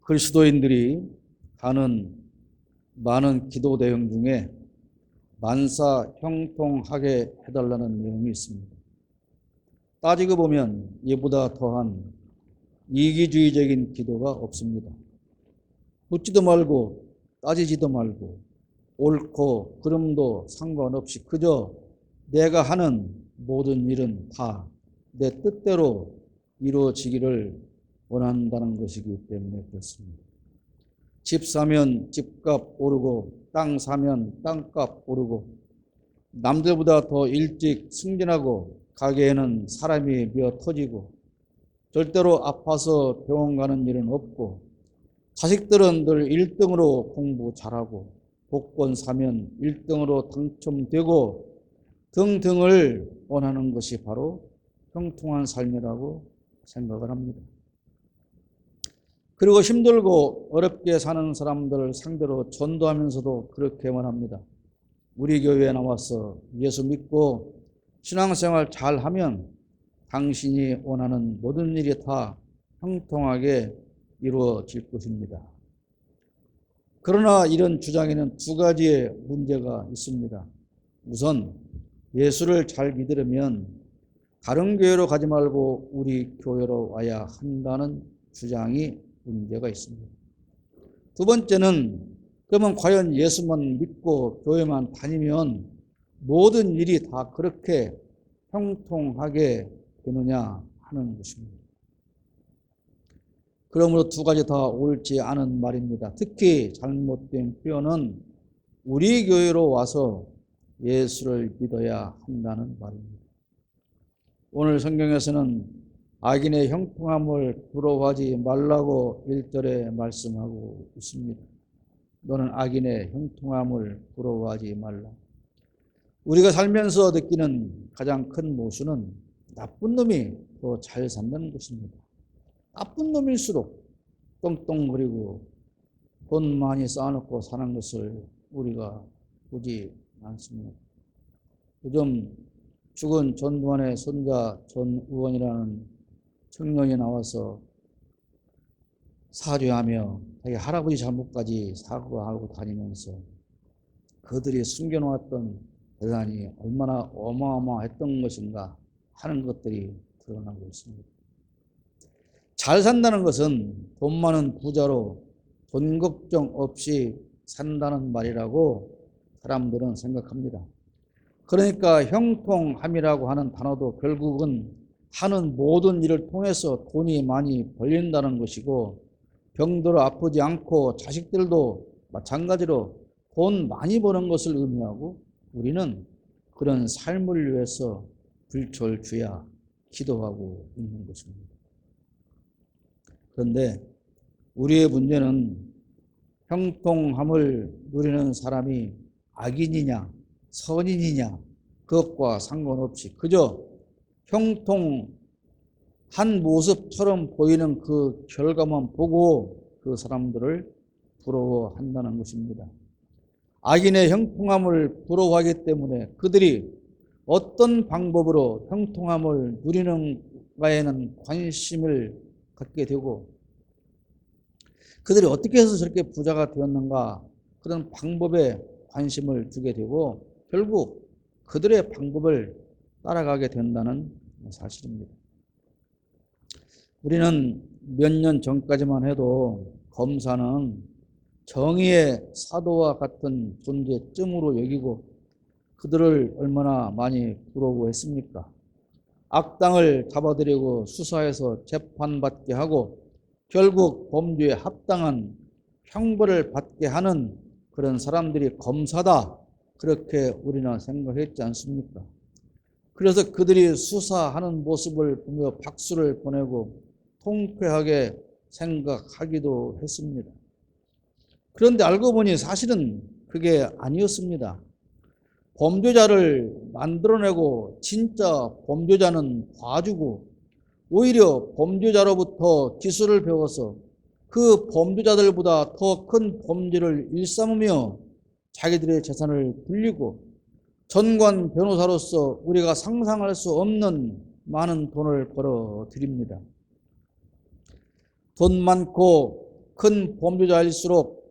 그리스도인들이 하는 많은 기도 내용 중에 만사 형통하게 해달라는 내용이 있습니다. 따지고 보면 이보다 더한 이기주의적인 기도가 없습니다. 묻지도 말고 따지지도 말고 옳고 그름도 상관없이 그저 내가 하는 모든 일은 다 내 뜻대로 이루어지기를 원한다는 것이기 때문에 그렇습니다. 집 사면 집값 오르고 땅 사면 땅값 오르고 남들보다 더 일찍 승진하고 가게에는 사람이 미어 터지고 절대로 아파서 병원 가는 일은 없고 자식들은 늘 1등으로 공부 잘하고 복권 사면 1등으로 당첨되고 등등을 원하는 것이 바로 형통한 삶이라고 생각을 합니다. 그리고 힘들고 어렵게 사는 사람들을 상대로 전도하면서도 그렇게만 합니다. 우리 교회에 나와서 예수 믿고 신앙생활 잘하면 당신이 원하는 모든 일이 다 형통하게 이루어질 것입니다. 그러나 이런 주장에는 두 가지의 문제가 있습니다. 우선 예수를 잘 믿으려면 다른 교회로 가지 말고 우리 교회로 와야 한다는 주장이 문제가 있습니다. 두 번째는 그러면 과연 예수만 믿고 교회만 다니면 모든 일이 다 그렇게 형통하게 되느냐 하는 것입니다. 그러므로 두 가지 다 옳지 않은 말입니다. 특히 잘못된 표현은 우리 교회로 와서 예수를 믿어야 한다는 말입니다. 오늘 성경에서는 악인의 형통함을 부러워하지 말라고 1절에 말씀하고 있습니다. 너는 악인의 형통함을 부러워하지 말라. 우리가 살면서 느끼는 가장 큰 모순은 나쁜 놈이 더 잘 산다는 것입니다. 나쁜 놈일수록 똥똥거리고 돈 많이 쌓아놓고 사는 것을 우리가 보지 않습니다. 요즘 죽은 전두환의 손자 전우원이라는 청년이 나와서 사죄하며 자기 할아버지 잘못까지 사과하고 다니면서 그들이 숨겨놓았던 대단히 얼마나 어마어마했던 것인가 하는 것들이 드러나고 있습니다. 잘 산다는 것은 돈 많은 부자로 돈 걱정 없이 산다는 말이라고 사람들은 생각합니다. 그러니까 형통함이라고 하는 단어도 결국은 하는 모든 일을 통해서 돈이 많이 벌린다는 것이고 병들어 아프지 않고 자식들도 마찬가지로 돈 많이 버는 것을 의미하고 우리는 그런 삶을 위해서 불철주야 기도하고 있는 것입니다. 그런데 우리의 문제는 형통함을 누리는 사람이 악인이냐 선인이냐 그것과 상관없이 그저 형통한 모습처럼 보이는 그 결과만 보고 그 사람들을 부러워한다는 것입니다. 악인의 형통함을 부러워하기 때문에 그들이 어떤 방법으로 형통함을 누리는가에는 관심을 갖게 되고 그들이 어떻게 해서 저렇게 부자가 되었는가 그런 방법에 관심을 두게 되고 결국 그들의 방법을 따라가게 된다는 사실입니다. 우리는 몇 년 전까지만 해도 검사는 정의의 사도와 같은 존재쯤으로 여기고 그들을 얼마나 많이 부러워했습니까? 악당을 잡아들이고 수사해서 재판받게 하고 결국 범죄에 합당한 형벌을 받게 하는 그런 사람들이 검사다. 그렇게 우리는 생각했지 않습니까? 그래서 그들이 수사하는 모습을 보며 박수를 보내고 통쾌하게 생각하기도 했습니다. 그런데 알고 보니 사실은 그게 아니었습니다. 범죄자를 만들어내고 진짜 범죄자는 봐주고 오히려 범죄자로부터 기술을 배워서 그 범죄자들보다 더 큰 범죄를 일삼으며 자기들의 재산을 불리고 전관 변호사로서 우리가 상상할 수 없는 많은 돈을 벌어 드립니다. 돈 많고 큰 범죄자일수록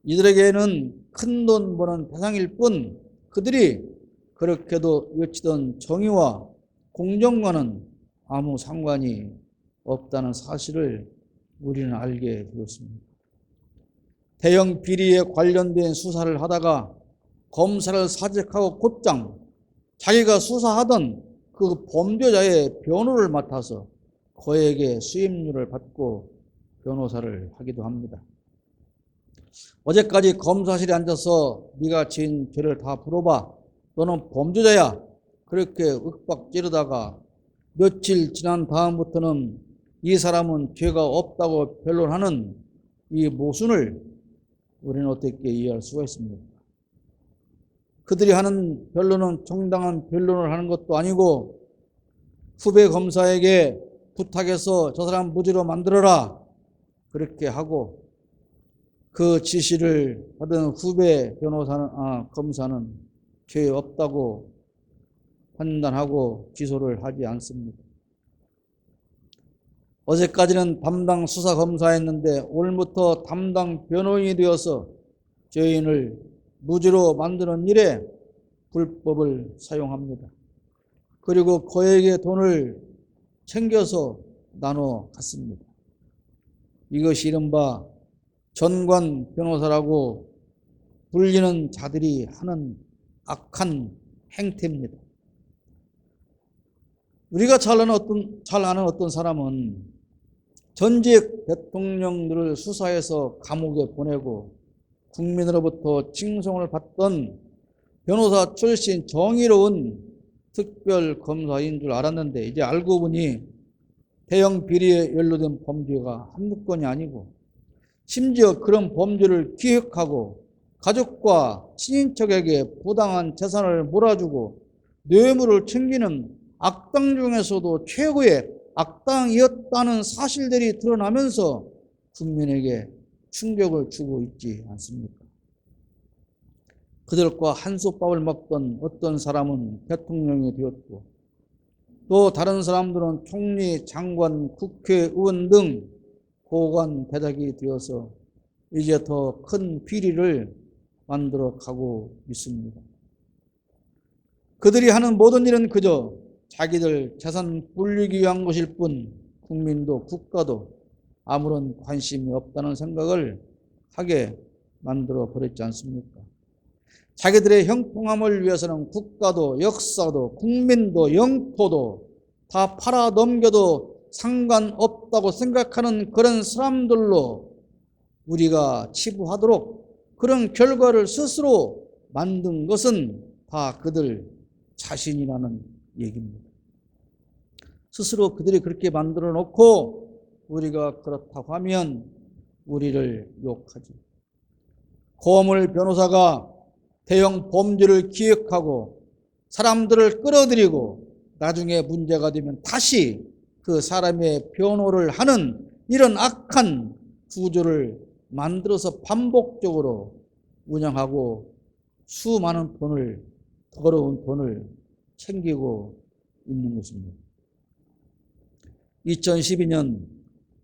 이들에게는 큰 돈 버는 대상일 뿐 그들이 그렇게도 외치던 정의와 공정과는 아무 상관이 없다는 사실을 우리는 알게 되었습니다. 대형 비리에 관련된 수사를 하다가 검사를 사직하고 곧장 자기가 수사하던 그 범죄자의 변호를 맡아서 그에게 수임료를 받고 변호사를 하기도 합니다. 어제까지 검사실에 앉아서 네가 지은 죄를 다 풀어봐. 너는 범죄자야. 그렇게 윽박 지르다가 며칠 지난 다음부터는 이 사람은 죄가 없다고 변론하는 이 모순을 우리는 어떻게 이해할 수가 있습니까? 그들이 하는 변론은 정당한 변론을 하는 것도 아니고 후배 검사에게 부탁해서 저 사람 무죄로 만들어라 그렇게 하고 그 지시를 받은 후배 검사는 죄 없다고 판단하고 기소를 하지 않습니다. 어제까지는 담당 수사검사였는데 오늘부터 담당 변호인이 되어서 죄인을 무죄로 만드는 일에 불법을 사용합니다. 그리고 그에게 돈을 챙겨서 나눠 갔습니다. 이것이 이른바 전관 변호사라고 불리는 자들이 하는 악한 행태입니다. 우리가 잘 아는 어떤 사람은 전직 대통령들을 수사해서 감옥에 보내고 국민으로부터 칭송을 받던 변호사 출신 정의로운 특별검사인 줄 알았는데 이제 알고 보니 대형 비리에 연루된 범죄가 한두 건이 아니고 심지어 그런 범죄를 기획하고 가족과 친인척에게 부당한 재산을 몰아주고 뇌물을 챙기는 악당 중에서도 최고의 악당이었다는 사실들이 드러나면서 국민에게 충격을 주고 있지 않습니까? 그들과 한솥밥을 먹던 어떤 사람은 대통령이 되었고 또 다른 사람들은 총리, 장관, 국회의원 등 고관 대작이 되어서 이제 더 큰 비리를 만들어 가고 있습니다. 그들이 하는 모든 일은 그저 자기들 재산 불리기 위한 것일 뿐 국민도 국가도 아무런 관심이 없다는 생각을 하게 만들어 버렸지 않습니까? 자기들의 형통함을 위해서는 국가도 역사도 국민도 영토도 다 팔아 넘겨도 상관없다고 생각하는 그런 사람들로 우리가 치부하도록 그런 결과를 스스로 만든 것은 다 그들 자신이라는 얘기입니다. 스스로 그들이 그렇게 만들어 놓고 우리가 그렇다고 하면 우리를 욕하죠. 고물 변호사가 대형 범죄를 기획하고 사람들을 끌어들이고 나중에 문제가 되면 다시 그 사람의 변호를 하는 이런 악한 구조를 만들어서 반복적으로 운영하고 수많은 돈을, 더러운 돈을 챙기고 있는 것입니다. 2012년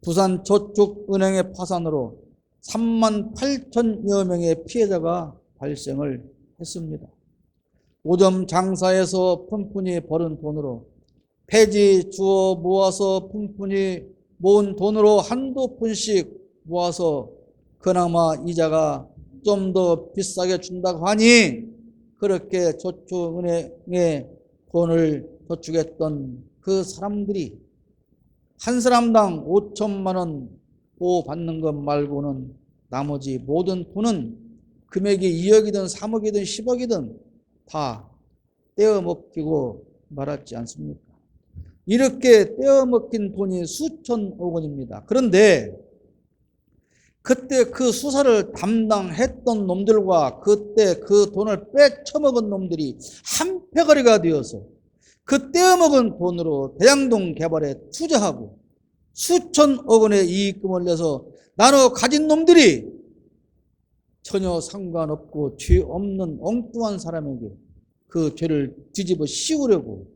부산저축은행의 파산으로 3만 8천여 명의 피해자가 발생을 했습니다. 오점 장사에서 푼푼이 벌은 돈으로 폐지 주워 모아서 푼푼이 모은 돈으로 한두 푼씩 모아서 그나마 이자가 좀 더 비싸게 준다고 하니 그렇게 저축은행에 돈을 저축했던 그 사람들이 한 사람당 5천만 원 보호받는 것 말고는 나머지 모든 돈은 금액이 2억이든 3억이든 10억이든 다 떼어먹히고 말았지 않습니까? 이렇게 떼어먹힌 돈이 수천억 원입니다. 그런데 그때 그 수사를 담당했던 놈들과 그때 그 돈을 빼쳐먹은 놈들이 한패거리가 되어서 그 떼어먹은 돈으로 대장동 개발에 투자하고 수천억 원의 이익금을 내서 나눠 가진 놈들이 전혀 상관없고 죄 없는 엉뚱한 사람에게 그 죄를 뒤집어 씌우려고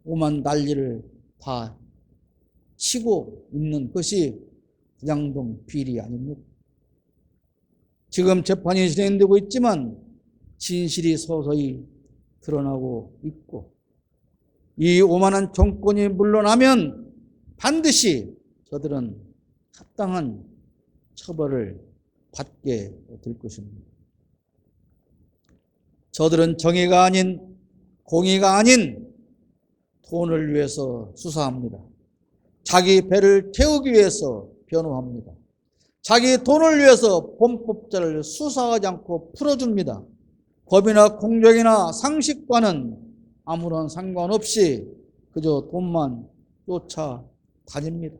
오만 난리를 다 치고 있는 것이 대장동 비리 아닙니까? 지금 재판이 진행되고 있지만 진실이 서서히 드러나고 있고, 이 오만한 정권이 물러나면 반드시 저들은 합당한 처벌을 받게 될 것입니다. 저들은 정의가 아닌, 공의가 아닌 돈을 위해서 수사합니다. 자기 배를 태우기 위해서 변호합니다. 자기 돈을 위해서 범법자를 수사하지 않고 풀어줍니다. 법이나 공정이나 상식과는 아무런 상관없이 그저 돈만 쫓아다닙니다.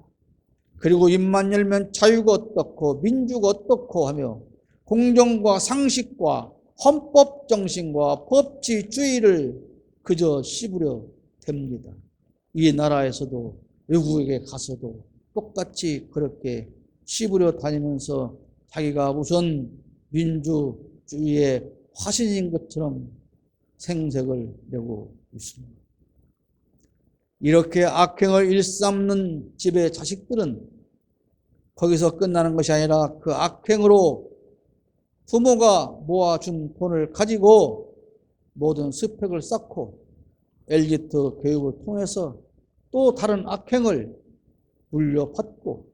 그리고 입만 열면 자유가 어떻고 민주가 어떻고 하며 공정과 상식과 헌법 정신과 법치주의를 그저 씹으려 댑니다. 이 나라에서도 외국에 가서도 똑같이 그렇게 씹으려 다니면서 자기가 무슨 민주주의의 화신인 것처럼 생색을 내고 있습니다. 이렇게 악행을 일삼는 집의 자식들은 거기서 끝나는 것이 아니라 그 악행으로 부모가 모아준 돈을 가지고 모든 스펙을 쌓고 엘리트 교육을 통해서 또 다른 악행을 물려받고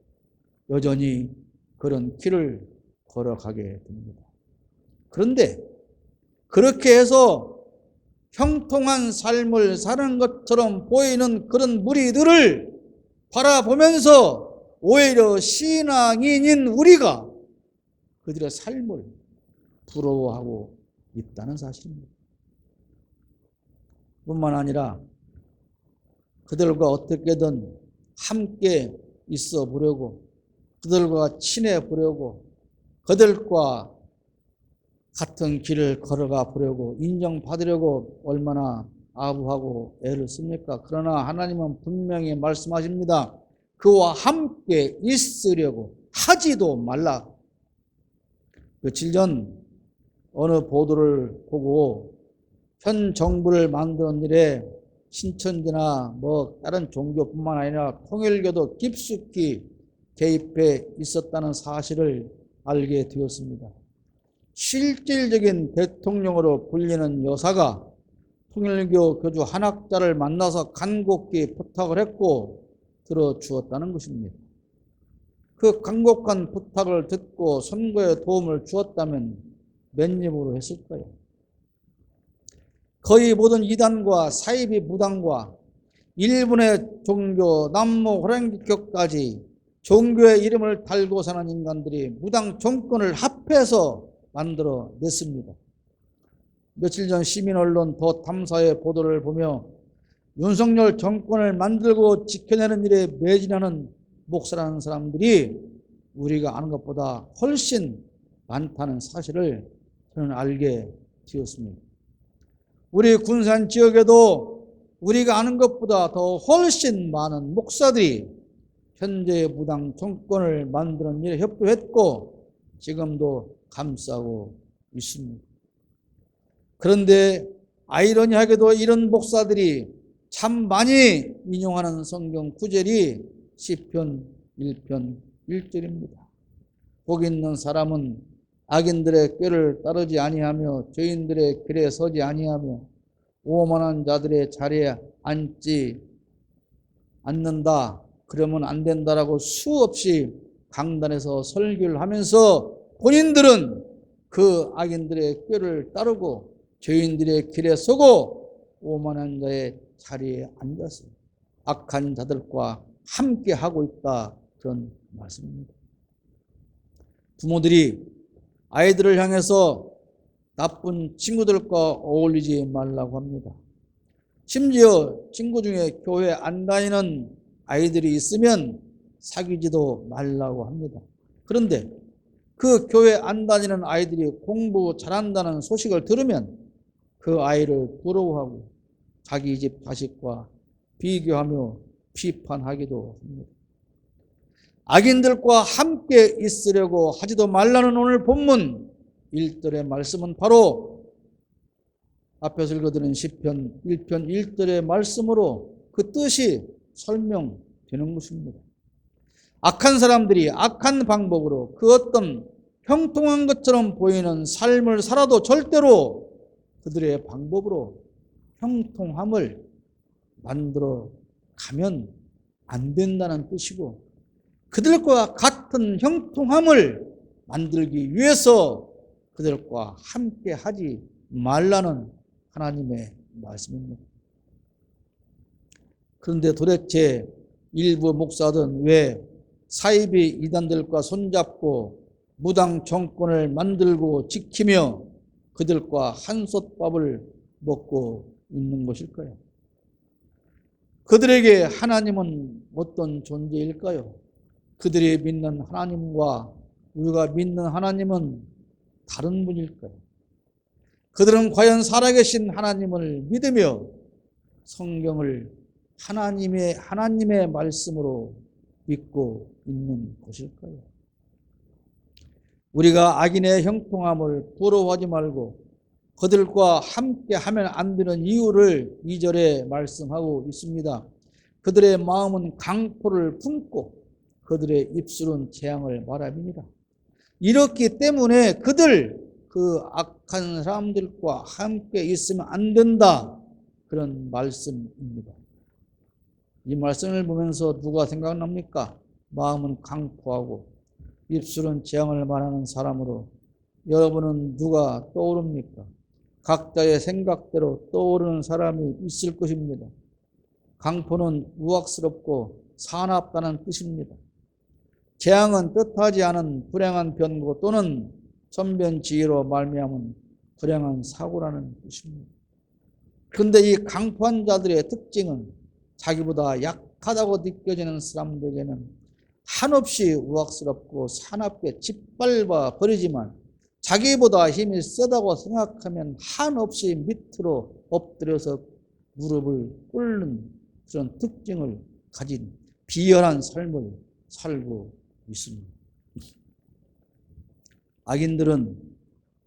여전히 그런 길을 걸어가게 됩니다. 그런데 그렇게 해서 형통한 삶을 사는 것처럼 보이는 그런 무리들을 바라보면서 오히려 신앙인인 우리가 그들의 삶을 부러워하고 있다는 사실입니다. 뿐만 아니라 그들과 어떻게든 함께 있어 보려고, 그들과 친해 보려고, 그들과 같은 길을 걸어가 보려고, 인정받으려고 얼마나 아부하고 애를 씁니까? 그러나 하나님은 분명히 말씀하십니다. 그와 함께 있으려고 하지도 말라. 며칠 전 어느 보도를 보고 현 정부를 만드는 일에 신천지나 다른 종교뿐만 아니라 통일교도 깊숙이 개입해 있었다는 사실을 알게 되었습니다. 실질적인 대통령으로 불리는 여사가 통일교 교주 한학자를 만나서 간곡히 부탁을 했고 들어주었다는 것입니다. 그 간곡한 부탁을 듣고 선거에 도움을 주었다면 몇 입으로 했을까요? 거의 모든 이단과 사이비 무당과 일본의 종교 남모 호랭기교까지 종교의 이름을 달고 사는 인간들이 무당 정권을 합해서 만들어냈습니다. 며칠 전 시민언론 더 탐사의 보도를 보며 윤석열 정권을 만들고 지켜내는 일에 매진하는 목사라는 사람들이 우리가 아는 것보다 훨씬 많다는 사실을 저는 알게 되었습니다. 우리 군산 지역에도 우리가 아는 것보다 더 훨씬 많은 목사들이 현재의 무당 정권을 만드는 일에 협조했고 지금도 감싸고 있습니다. 그런데 아이러니하게도 이런 목사들이 참 많이 인용하는 성경 구절이 시편 1편 1절입니다. 복 있는 사람은 악인들의 꾀를 따르지 아니하며 죄인들의 길에 서지 아니하며 오만한 자들의 자리에 앉지 않는다. 그러면 안 된다라고 수없이 강단에서 설교를 하면서 본인들은 그 악인들의 꾀를 따르고 죄인들의 길에 서고 오만한 자의 자리에 앉아서 악한 자들과 함께 하고 있다. 그런 말씀입니다. 부모들이 아이들을 향해서 나쁜 친구들과 어울리지 말라고 합니다. 심지어 친구 중에 교회 안 다니는 아이들이 있으면 사귀지도 말라고 합니다. 그런데 그 교회 안 다니는 아이들이 공부 잘한다는 소식을 들으면 그 아이를 부러워하고 자기 집 자식과 비교하며 비판하기도 합니다. 악인들과 함께 있으려고 하지도 말라는 오늘 본문 1절의 말씀은 바로 앞에서 읽어드린 시편 1편 1절의 말씀으로 그 뜻이 설명되는 것입니다. 악한 사람들이 악한 방법으로 그 어떤 형통한 것처럼 보이는 삶을 살아도 절대로 그들의 방법으로 형통함을 만들어 가면 안 된다는 뜻이고, 그들과 같은 형통함을 만들기 위해서 그들과 함께 하지 말라는 하나님의 말씀입니다. 그런데 도대체 일부 목사들은 왜 사이비 이단들과 손잡고 무당 정권을 만들고 지키며 그들과 한솥밥을 먹고 있는 것일까요? 그들에게 하나님은 어떤 존재일까요? 그들이 믿는 하나님과 우리가 믿는 하나님은 다른 분일까요? 그들은 과연 살아계신 하나님을 믿으며 성경을 하나님의 말씀으로 믿고 있는 것일까요? 우리가 악인의 형통함을 부러워하지 말고 그들과 함께 하면 안 되는 이유를 2절에 말씀하고 있습니다. 그들의 마음은 강포를 품고 그들의 입술은 재앙을 말합니다. 이렇기 때문에 그 악한 사람들과 함께 있으면 안 된다, 그런 말씀입니다. 이 말씀을 보면서 누가 생각납니까? 마음은 강포하고 입술은 재앙을 말하는 사람으로 여러분은 누가 떠오릅니까? 각자의 생각대로 떠오르는 사람이 있을 것입니다. 강포는 우악스럽고 사납다는 뜻입니다. 재앙은 뜻하지 않은 불행한 변고 또는 천변지혜로 말미암은 불행한 사고라는 뜻입니다. 그런데 이 강포한 자들의 특징은 자기보다 약하다고 느껴지는 사람들에게는 한없이 우악스럽고 사납게 짓밟아 버리지만 자기보다 힘이 세다고 생각하면 한없이 밑으로 엎드려서 무릎을 꿇는 그런 특징을 가진 비열한 삶을 살고 있습니다. 악인들은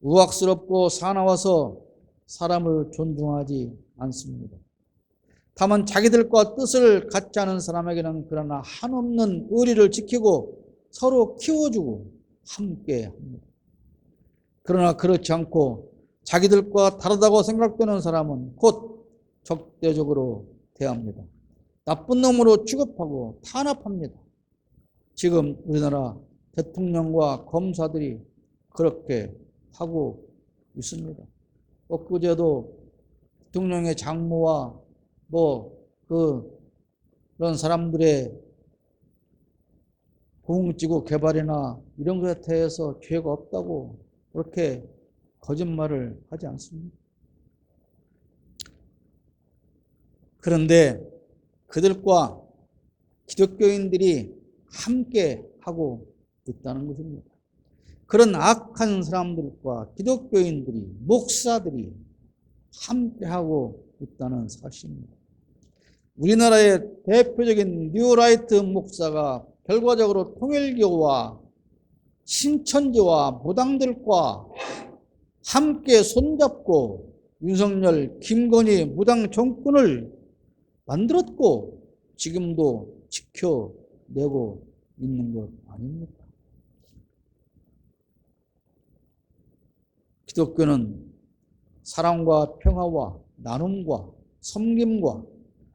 우악스럽고 사나워서 사람을 존중하지 않습니다. 다만 자기들과 뜻을 같지 않은 사람에게는 그러나 한없는 의리를 지키고 서로 키워주고 함께 합니다. 그러나 그렇지 않고 자기들과 다르다고 생각되는 사람은 곧 적대적으로 대합니다. 나쁜 놈으로 취급하고 탄압합니다. 지금 우리나라 대통령과 검사들이 그렇게 하고 있습니다. 엊그제도 대통령의 장모와 그런 사람들의 공직구 개발이나 이런 것에 대해서 죄가 없다고 그렇게 거짓말을 하지 않습니다. 그런데 그들과 기독교인들이 함께 하고 있다는 것입니다. 그런 악한 사람들과 기독교인들이, 목사들이 함께 하고 있다는 사실입니다. 우리나라의 대표적인 뉴라이트 목사가 결과적으로 통일교와 신천지와 무당들과 함께 손잡고 윤석열, 김건희 무당 정권을 만들었고 지금도 지켜내고 있는 것 아닙니까? 기독교는 사랑과 평화와 나눔과 섬김과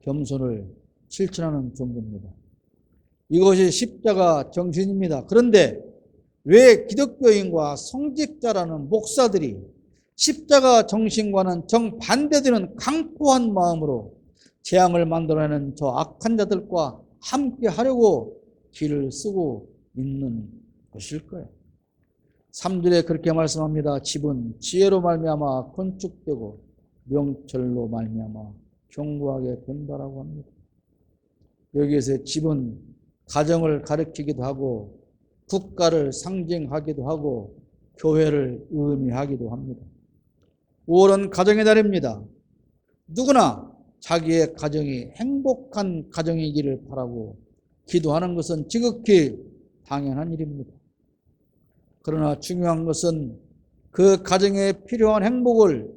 겸손을 실천하는 종교입니다. 이것이 십자가 정신입니다. 그런데 왜 기독교인과 성직자라는 목사들이 십자가 정신과는 정반대되는 강포한 마음으로 재앙을 만들어내는 저 악한 자들과 함께 하려고 길을 쓰고 있는 것일까요? 3절에 그렇게 말씀합니다. 집은 지혜로 말미암아 건축되고 명철로 말미암아 견고하게 된다라고 합니다. 여기에서 집은 가정을 가리키기도 하고 국가를 상징하기도 하고 교회를 의미하기도 합니다. 5월은 가정의 달입니다. 누구나 자기의 가정이 행복한 가정이기를 바라고 기도하는 것은 지극히 당연한 일입니다. 그러나 중요한 것은 그 가정에 필요한 행복을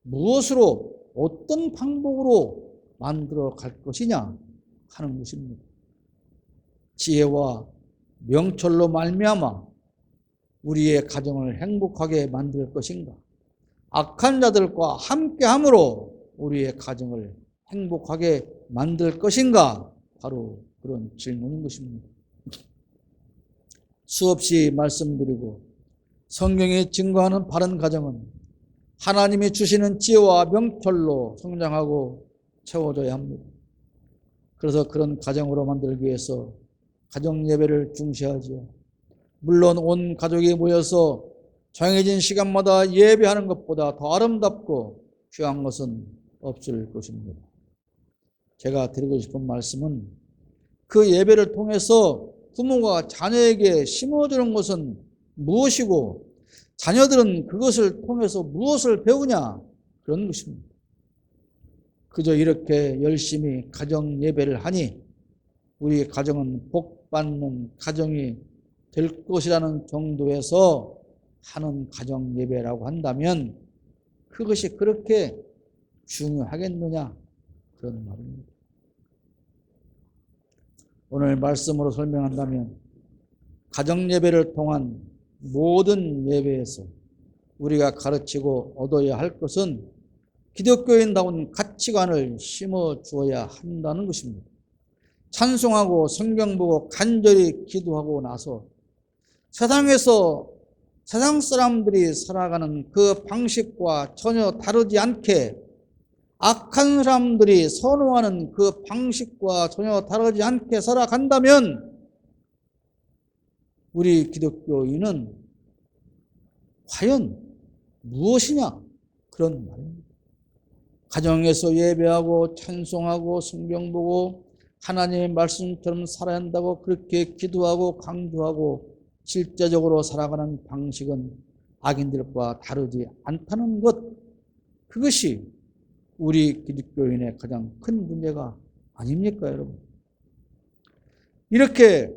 무엇으로, 어떤 방법으로 만들어 갈 것이냐 하는 것입니다. 지혜와 명철로 말미암아 우리의 가정을 행복하게 만들 것인가? 악한 자들과 함께함으로 우리의 가정을 행복하게 만들 것인가? 바로 그런 질문인 것입니다. 수없이 말씀드리고 성경이 증거하는 바른 가정은 하나님이 주시는 지혜와 명철로 성장하고 채워져야 합니다. 그래서 그런 가정으로 만들기 위해서 가정 예배를 중시하지요. 물론 온 가족이 모여서 정해진 시간마다 예배하는 것보다 더 아름답고 귀한 것은 없을 것입니다. 제가 드리고 싶은 말씀은 그 예배를 통해서 부모가 자녀에게 심어주는 것은 무엇이고 자녀들은 그것을 통해서 무엇을 배우냐, 그런 것입니다. 그저 이렇게 열심히 가정 예배를 하니 우리 가정은 복받는 가정이 될 것이라는 정도에서 하는 가정 예배라고 한다면 그것이 그렇게 중요하겠느냐, 그런 말입니다. 오늘 말씀으로 설명한다면 가정 예배를 통한 모든 예배에서 우리가 가르치고 얻어야 할 것은 기독교인다운 가치관을 심어 주어야 한다는 것입니다. 찬송하고 성경 보고 간절히 기도하고 나서 세상에서 세상 사람들이 살아가는 그 방식과 전혀 다르지 않게, 악한 사람들이 선호하는 그 방식과 전혀 다르지 않게 살아간다면 우리 기독교인은 과연 무엇이냐, 그런 말입니다. 가정에서 예배하고 찬송하고 성경 보고 하나님의 말씀처럼 살아야 한다고 그렇게 기도하고 강조하고 실제적으로 살아가는 방식은 악인들과 다르지 않다는 것, 그것이 우리 기독교인의 가장 큰 문제가 아닙니까, 여러분? 이렇게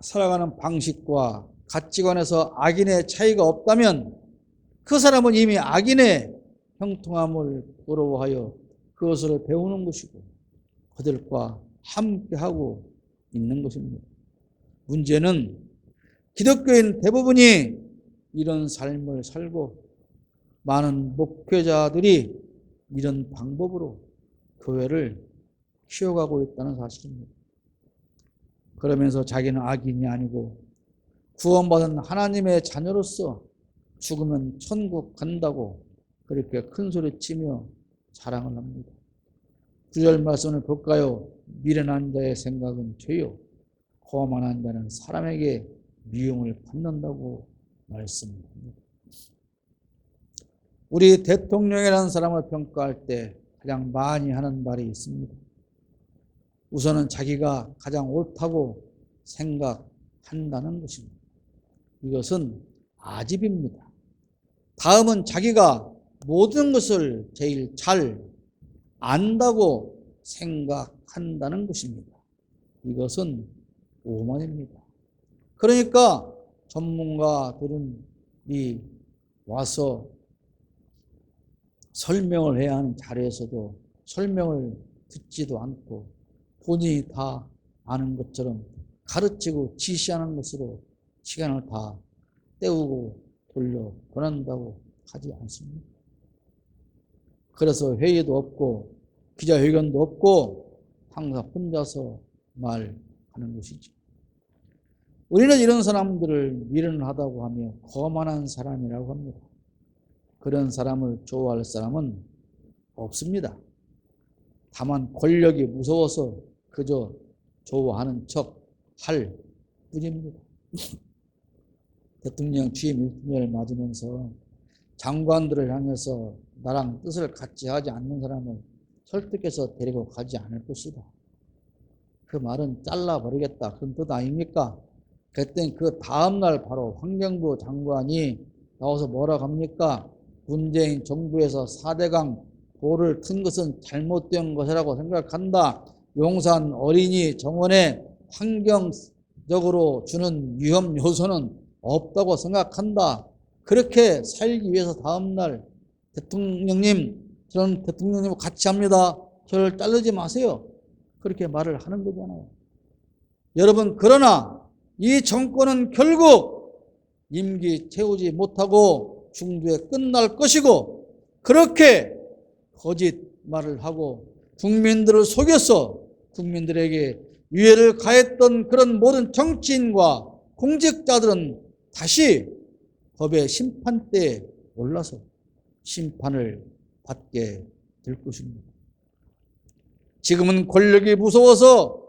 살아가는 방식과 가치관에서 악인의 차이가 없다면 그 사람은 이미 악인의 형통함을 부러워하여 그것을 배우는 것이고 그들과 함께하고 있는 것입니다. 문제는 기독교인 대부분이 이런 삶을 살고 많은 목회자들이 이런 방법으로 교회를 키워가고 있다는 사실입니다. 그러면서 자기는 악인이 아니고 구원받은 하나님의 자녀로서 죽으면 천국 간다고 그렇게 큰 소리 치며 자랑을 합니다. 9절 말씀을 볼까요? 미련한 자의 생각은 죄요, 거만한 자는 사람에게 미움을 받는다고 말씀합니다. 우리 대통령이라는 사람을 평가할 때 가장 많이 하는 말이 있습니다. 우선은 자기가 가장 옳다고 생각한다는 것입니다. 이것은 아집입니다. 다음은 자기가 모든 것을 제일 잘 안다고 생각한다는 것입니다. 이것은 오만입니다. 그러니까 전문가들이 와서 설명을 해야 하는 자리에서도 설명을 듣지도 않고 본인이 다 아는 것처럼 가르치고 지시하는 것으로 시간을 다 때우고 돌려 보낸다고 하지 않습니다. 그래서 회의도 없고 기자회견도 없고 항상 혼자서 말하는 것이죠. 우리는 이런 사람들을 미련하다고 하며 거만한 사람이라고 합니다. 그런 사람을 좋아할 사람은 없습니다. 다만 권력이 무서워서 그저 좋아하는 척 할 뿐입니다. 대통령 취임 1주년을 맞으면서 장관들을 향해서 나랑 뜻을 같이 하지 않는 사람을 설득해서 데리고 가지 않을 것이다. 그 말은 잘라버리겠다, 그런 뜻 아닙니까? 그랬더니 그 다음날 바로 환경부 장관이 나와서 뭐라고 합니까? 문재인 정부에서 4대강 보를 튼 것은 잘못된 것이라고 생각한다. 용산 어린이 정원에 환경적으로 주는 위험 요소는 없다고 생각한다. 그렇게 살기 위해서 다음날 대통령님, 저는 대통령님과 같이 합니다. 저를 자르지 마세요. 그렇게 말을 하는 거잖아요. 여러분, 그러나 이 정권은 결국 임기 채우지 못하고 중도에 끝날 것이고, 그렇게 거짓말을 하고 국민들을 속여서 국민들에게 유해를 가했던 그런 모든 정치인과 공직자들은 다시 법의 심판대에 올라서 심판을 받게 될 것입니다. 지금은 권력이 무서워서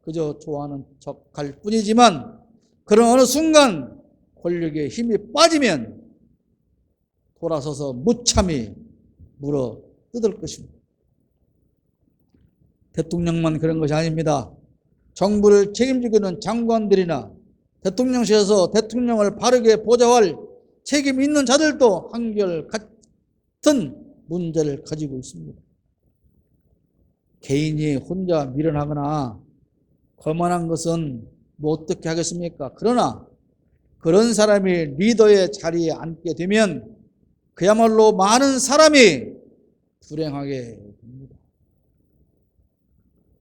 그저 좋아하는 척할 뿐이지만, 그런 어느 순간 권력의 힘이 빠지면 돌아서서 무참히 물어 뜯을 것입니다. 대통령만 그런 것이 아닙니다. 정부를 책임지고 있는 장관들이나 대통령실에서 대통령을 바르게 보좌할 책임 있는 자들도 한결같은 문제를 가지고 있습니다. 개인이 혼자 밀어나거나 거만한 것은 뭐 어떻게 하겠습니까? 그러나 그런 사람이 리더의 자리에 앉게 되면 그야말로 많은 사람이 불행하게 됩니다.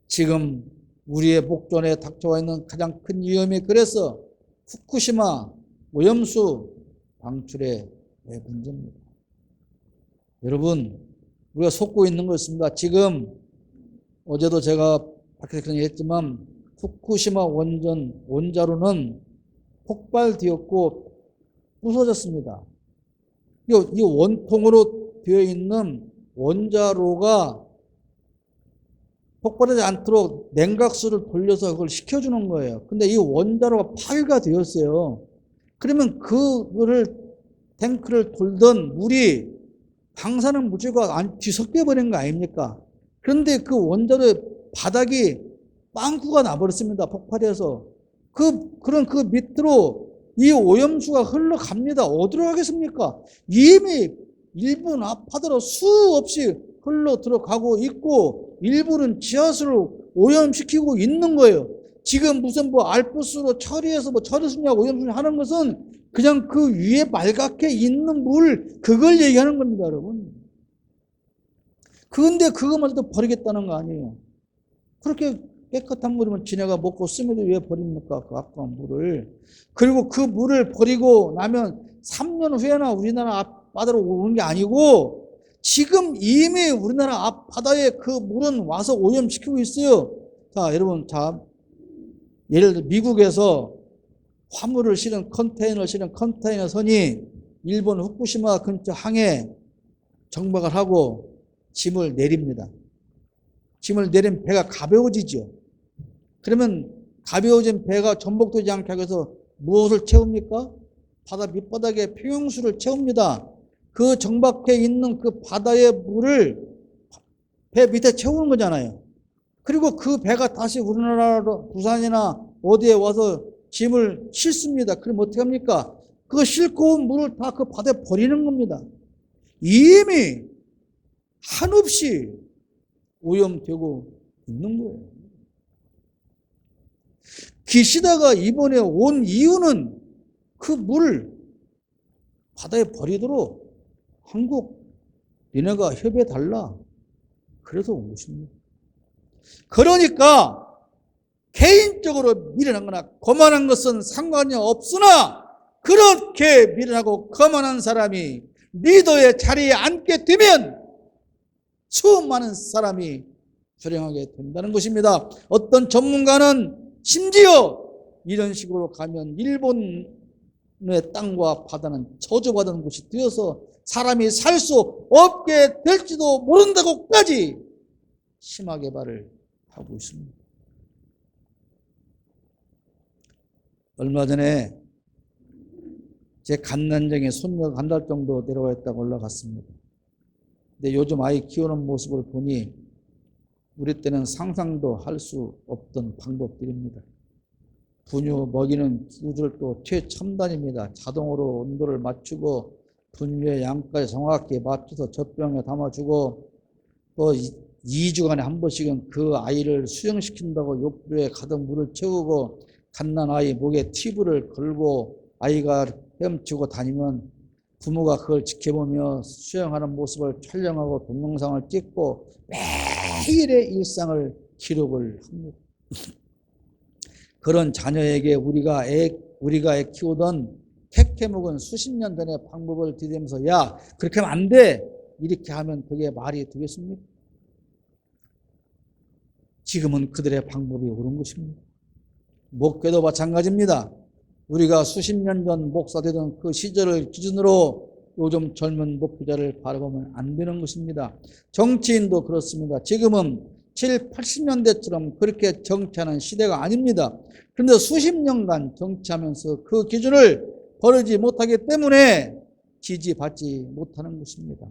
지금 우리의 목전에 닥쳐와 있는 가장 큰 위험이 그래서 후쿠시마 오염수 방출의 문제입니다. 여러분, 우리가 속고 있는 것입니다. 지금 어제도 제가 밖에서 그런 얘기 했지만, 후쿠시마 원자로는 폭발되었고 부서졌습니다. 이 원통으로 되어 있는 원자로가 폭발하지 않도록 냉각수를 돌려서 그걸 식혀주는 거예요. 근데 이 원자로가 파괴가 되었어요. 그러면 그거를 탱크를 돌던 물이 방사능 물질과 뒤섞여 버린 거 아닙니까? 그런데 그 원자로의 바닥이 빵꾸가 나버렸습니다. 폭발해서. 그런 그 밑으로 이 오염수가 흘러갑니다. 어디로 가겠습니까? 이미 일본 앞바다로 수없이 흘러 들어가고 있고, 일부는 지하수를 오염시키고 있는 거예요. 지금 무슨 알프스로 처리해서 처리수냐 오염수냐 하는 것은 그냥 그 위에 말갛게 있는 물, 그걸 얘기하는 겁니다, 여러분. 그런데 그것마저도 버리겠다는 거 아니에요. 그렇게 깨끗한 물이면 지네가 먹고 쓰면서 왜 버립니까? 그 아까운 물을. 그리고 그 물을 버리고 나면 3년 후에나 우리나라 앞바다로 오는 게 아니고, 지금 이미 우리나라 앞바다에 그 물은 와서 오염시키고 있어요. 자, 여러분, 예를 들어 미국에서 화물을 실은 컨테이너를 실은 컨테이너 선이 일본 후쿠시마 근처 항에 정박을 하고 짐을 내립니다. 짐을 내린 배가 가벼워지죠. 그러면 가벼워진 배가 전복되지 않게 하기 위해서 무엇을 채웁니까? 바다 밑바닥에 표용수를 채웁니다. 그 정박해 있는 그 바다의 물을 배 밑에 채우는 거잖아요. 그리고 그 배가 다시 우리나라로 부산이나 어디에 와서 짐을 싣습니다. 그럼 어떻게 합니까? 그 싣고 온 물을 다 그 바다에 버리는 겁니다. 이미 한없이 오염되고 있는 거예요. 기시다가 이번에 온 이유는 그 물을 바다에 버리도록 한국 니네가 협의해달라, 그래서 온 것입니다. 그러니까 개인적으로 미련하거나 거만한 것은 상관이 없으나, 그렇게 미련하고 거만한 사람이 리더의 자리에 앉게 되면 수많은 사람이 불행하게 된다는 것입니다. 어떤 전문가는 심지어 이런 식으로 가면 일본의 땅과 바다는 저주받은 곳이 되어서 사람이 살 수 없게 될지도 모른다고까지 심하게 말을 하고 있습니다. 얼마 전에 제 갓난쟁이 손녀가 한 달 정도 내려와 있다가 올라갔습니다. 근데 요즘 아이 키우는 모습을 보니 우리 때는 상상도 할 수 없던 방법들입니다. 분유 먹이는 기구들도 최첨단입니다. 자동으로 온도를 맞추고 분유의 양까지 정확히 맞춰서 젖병에 담아주고, 또 2주간에 한 번씩은 그 아이를 수영시킨다고 욕조에 가득 물을 채우고, 갓난아이 목에 튜브를 걸고 아이가 헤엄치고 다니면 부모가 그걸 지켜보며 수영하는 모습을 촬영하고 동영상을 찍고 매일의 일상을 기록을 합니다. 그런 자녀에게 우리가 애 키우던 택해 먹은 수십 년 전의 방법을 들이대면서 야, 그렇게 하면 안 돼. 이렇게 하면 그게 말이 되겠습니까? 지금은 그들의 방법이 옳은 것입니다. 목회도 마찬가지입니다. 우리가 수십 년 전 목사되던 그 시절을 기준으로 요즘 젊은 목회자를 바라보면 안 되는 것입니다. 정치인도 그렇습니다. 지금은 7, 80년대처럼 그렇게 정치하는 시대가 아닙니다. 그런데 수십 년간 정치하면서 그 기준을 버리지 못하기 때문에 지지받지 못하는 것입니다.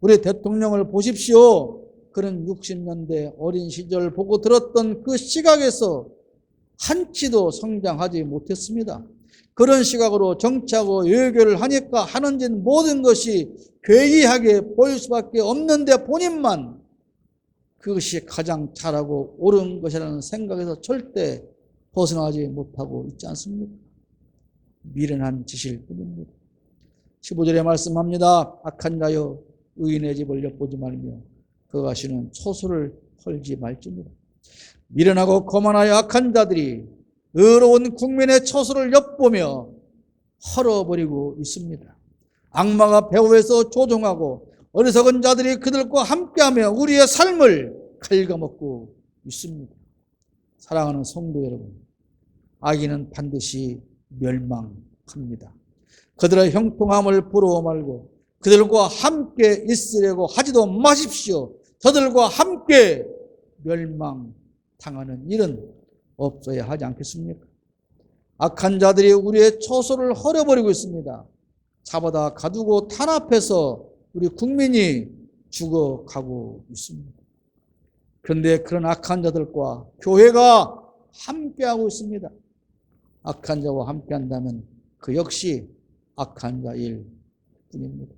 우리 대통령을 보십시오. 그런 60년대 어린 시절 보고 들었던 그 시각에서 한치도 성장하지 못했습니다. 그런 시각으로 정치하고 외교를 하니까 하는 짓 모든 것이 괴이하게 보일 수밖에 없는데 본인만 그것이 가장 잘하고 옳은 것이라는 생각에서 절대 벗어나지 못하고 있지 않습니까? 미련한 짓일 뿐입니다. 15절에 말씀합니다. 악한 자여 의인의 집을 엿보지 말며 그가 쉬는 초소를 헐지 말지니라. 미련하고 거만하여 악한 자들이 의로운 국민의 처소를 엿보며 헐어버리고 있습니다. 악마가 배후에서 조종하고 어리석은 자들이 그들과 함께하며 우리의 삶을 갉아먹고 있습니다. 사랑하는 성도 여러분, 악인은 반드시 멸망합니다. 그들의 형통함을 부러워 말고 그들과 함께 있으려고 하지도 마십시오. 저들과 함께 멸망당하는 일은 없어야 하지 않겠습니까? 악한 자들이 우리의 처소를 헐어버리고 있습니다. 잡아다 가두고 탄압해서 우리 국민이 죽어가고 있습니다. 그런데 그런 악한 자들과 교회가 함께하고 있습니다. 악한 자와 함께한다면 그 역시 악한 자일 뿐입니다.